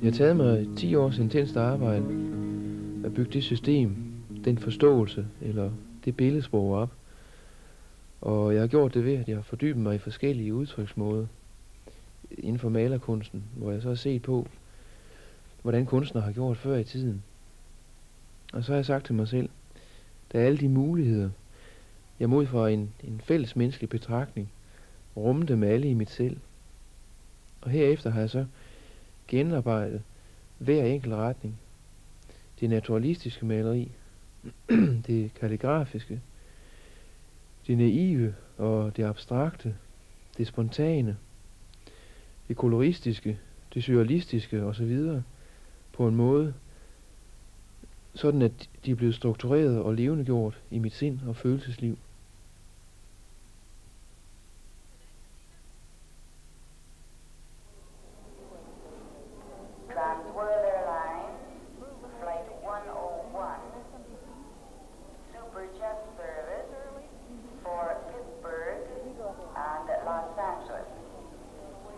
Det har taget mig 10 års intenst arbejde at bygge det system, den forståelse eller det billedsprog op. Og jeg har gjort det ved, at jeg har fordybet mig i forskellige udtryksmåder inden for malerkunsten, hvor jeg så har set på, hvordan kunstnere har gjort før i tiden. Og så har jeg sagt til mig selv, der er alle de muligheder, jeg mod fra en fælles menneskelig betragtning, rumme dem alle i mit selv. Og herefter har jeg så genarbejdet hver enkelt retning. Det naturalistiske maleri, det kalligrafiske, det naive og det abstrakte, det spontane, det koloristiske, det surrealistiske osv. på en måde, sådan at de er blevet struktureret og levendegjort i mit sind og følelsesliv.